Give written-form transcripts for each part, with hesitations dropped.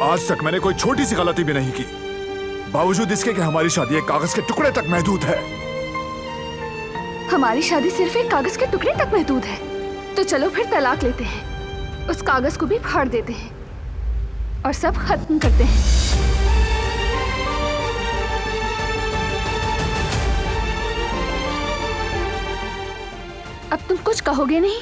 आज तक मैंने कोई छोटी सी गलती भी नहीं की, बावजूद इसके कि हमारी शादी एक कागज के टुकड़े तक महदूद है। हमारी शादी सिर्फ एक कागज के टुकड़े तक महदूद है, तो चलो फिर तलाक लेते हैं, उस कागज को भी फाड़ देते हैं और सब खत्म करते हैं। अब तुम कुछ कहोगे नहीं?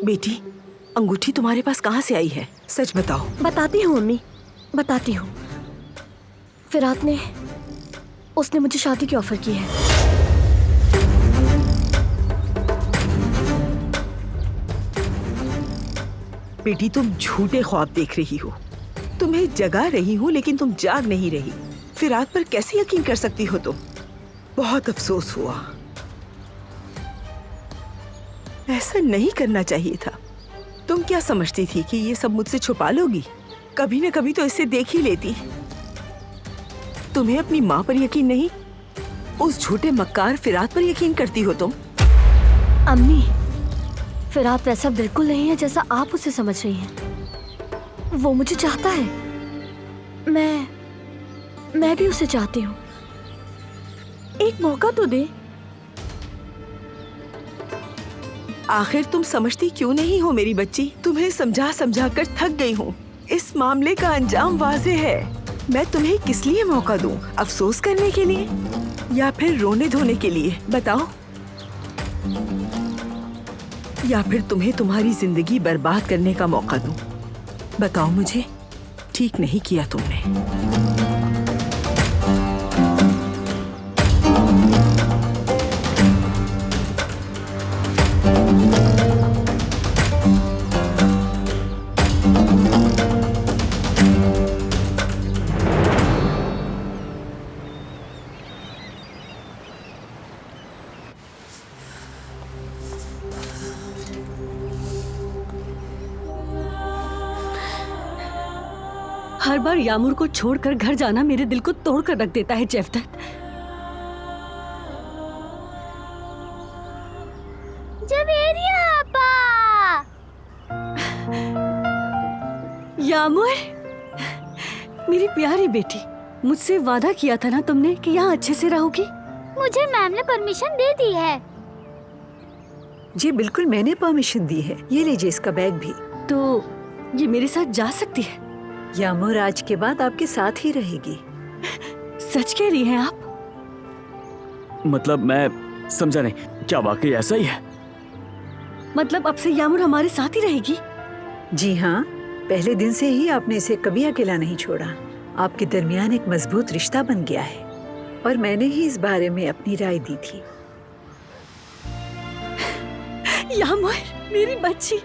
बेटी, अंगूठी तुम्हारे पास कहाँ से आई है? सच बताओ। बताती हूँ मम्मी, बताती हूँ। फिरात उसने मुझे शादी की ऑफर की है। बेटी, तुम झूठे ख्वाब देख रही हो। तुम्हें जगा रही हूँ लेकिन तुम जाग नहीं रही। फिरात पर कैसे यकीन कर सकती हो तुम? बहुत अफसोस हुआ। ऐसा नहीं करना चाहिए था। तुम क्या समझती थी कि ये सब मुझसे छुपा लोगी? कभी न कभी तो इसे देख ही लेती। तुम्हें अपनी माँ पर यकीन नहीं, उस झूठे मक्कार फिरात पर यकीन करती हो तुम। अम्मी, फिरात वैसा बिल्कुल नहीं है जैसा आप उसे समझ रही हैं। वो मुझे चाहता है, मैं भी उसे चाहती हूँ। एक मौका तो दे। आखिर तुम समझती क्यों नहीं हो मेरी बच्ची? तुम्हें समझा समझा कर थक गई हूँ। इस मामले का अंजाम वाज़ेह है। मैं तुम्हें किस लिए मौका दूं? अफसोस करने के लिए या फिर रोने धोने के लिए? बताओ। या फिर तुम्हें तुम्हारी जिंदगी बर्बाद करने का मौका दूं? बताओ मुझे। ठीक नहीं किया तुमने। हर बार यामूर को छोड़कर घर जाना मेरे दिल को तोड़कर रख देता है जेवदत। यामूर, मेरी प्यारी बेटी, मुझसे वादा किया था ना तुमने कि यहाँ अच्छे से रहोगी। मुझे मैम ने परमिशन दे दी है। जी बिल्कुल, मैंने परमिशन दी है। ये लीजिए इसका बैग भी। तो ये मेरे साथ जा सकती है? यामूर आज के बाद आपके साथ ही रहेगी। सच कह रही हैं आप? मतलब मैं समझा नहीं, क्या वाकई ऐसा ही है? मतलब अब से यामूर हमारे साथ ही रहेगी? जी हाँ, पहले दिन से ही आपने इसे कभी अकेला नहीं छोड़ा। आपके दरमियान एक मजबूत रिश्ता बन गया है और मैंने ही इस बारे में अपनी राय दी थी। यामूर, मेरी बच्ची,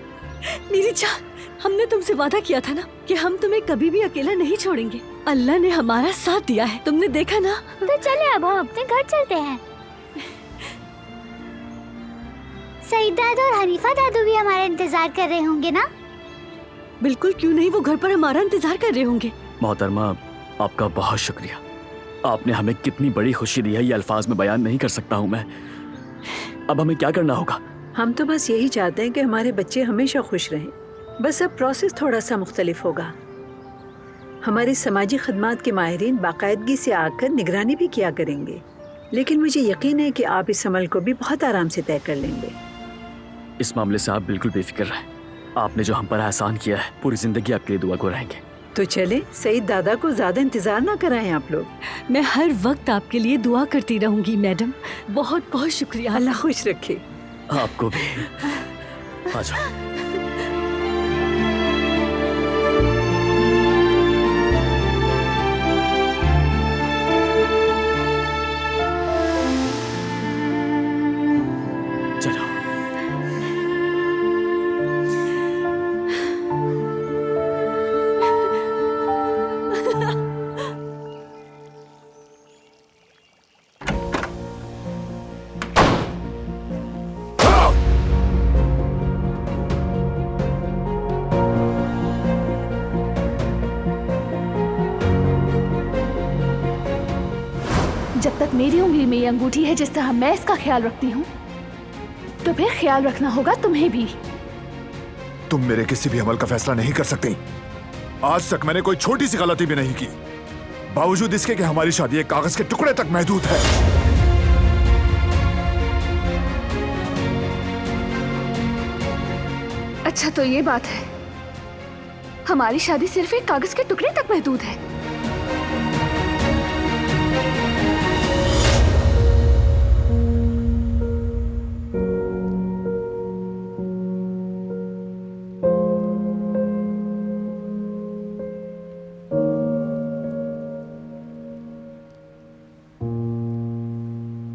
मेरी जान, हमने तुमसे वादा किया था ना कि हम तुम्हें कभी भी अकेला नहीं छोड़ेंगे। अल्लाह ने हमारा साथ दिया है, तुमने देखा ना। तो चले अब हम अपने घर चलते हैं। सईद दादू और हनीफा दादू भी हमारा इंतजार कर रहे होंगे ना? बिल्कुल, क्यों नहीं, वो घर पर हमारा इंतजार कर रहे होंगे। मोहतरमा, आपका बहुत शुक्रिया। आपने हमें कितनी बड़ी खुशी दी है, ये अल्फाज में बयान नहीं कर सकता हूँ मैं। अब हमें क्या करना होगा? हम तो बस यही चाहते हैं कि हमारे बच्चे हमेशा खुश रहें। बस अब प्रोसेस थोड़ा सा मुख्तलिफ होगा। हमारी समाजी खदमात के माहिरीन बाकायदगी से आकर निगरानी भी किया करेंगे, लेकिन मुझे यकीन है कि आप इस अमल को भी बहुत आराम से तय कर लेंगे। इस मामले से आप बिल्कुल बेफिक्र रहें। आपने जो हम पर एहसान किया है, पूरी जिंदगी आपके लिए दुआ को रहेंगे। तो चले, सईद दादा को ज्यादा इंतजार ना कराएं आप लोग। मैं हर वक्त आपके लिए दुआ करती रहूंगी मैडम। बहुत बहुत शुक्रिया। अल्लाह खुश रखे। आपको भी। आ जाओ। जब तक मेरी उंगली में ये अंगूठी है जिस तरह मैं इसका ख्याल रखती हूँ, तो फिर ख्याल रखना होगा तुम्हें भी। तुम मेरे किसी भी अमल का फैसला नहीं कर सकती। आज तक मैंने कोई छोटी सी गलती भी नहीं की, बावजूद इसके कि हमारी शादी एक कागज के टुकड़े तक महदूद है। अच्छा तो ये बात है, हमारी शादी सिर्फ एक कागज के टुकड़े तक महदूद है।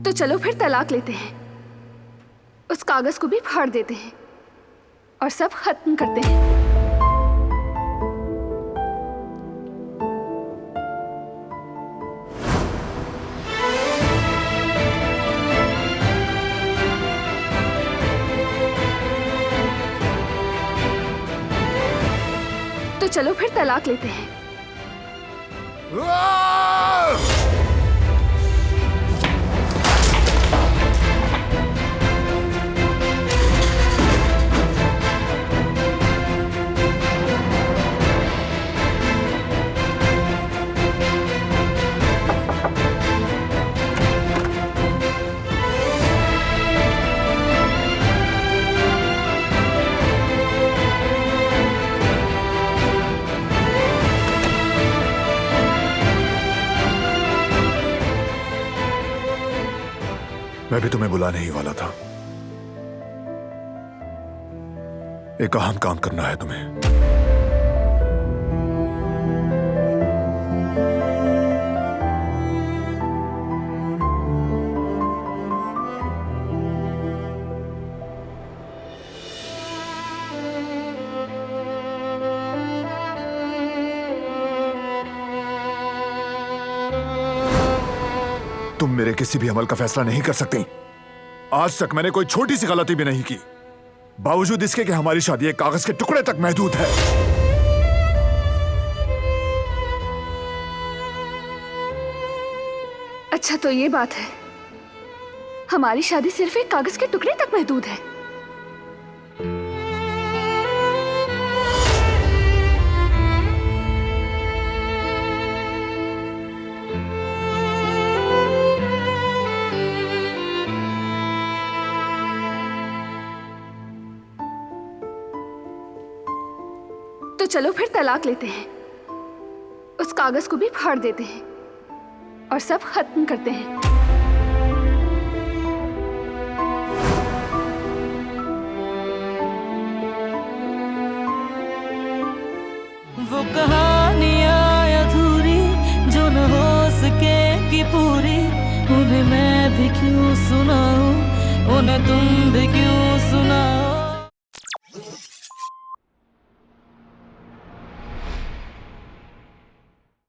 तो चलो फिर तलाक लेते हैं, उस कागज को भी फाड़ देते हैं और सब खत्म करते हैं। तो चलो फिर तलाक लेते हैं। मैं भी तुम्हें बुलाने ही वाला था। एक अहम काम करना है तुम्हें। तुम मेरे किसी भी अमल का फैसला नहीं कर सकती। आज तक मैंने कोई छोटी सी गलती भी नहीं की, बावजूद इसके कि हमारी शादी एक कागज के टुकड़े तक महदूद है। अच्छा तो ये बात है, हमारी शादी सिर्फ एक कागज के टुकड़े तक महदूद है। तो चलो फिर तलाक लेते हैं, उस कागज को भी फाड़ देते हैं और सब खत्म करते हैं। वो कहानियां अधूरी जो न हो सके कि पूरी, उन्हें मैं भी क्यों सुनाऊं, उन्हें तुम भी क्यों सुनाओ।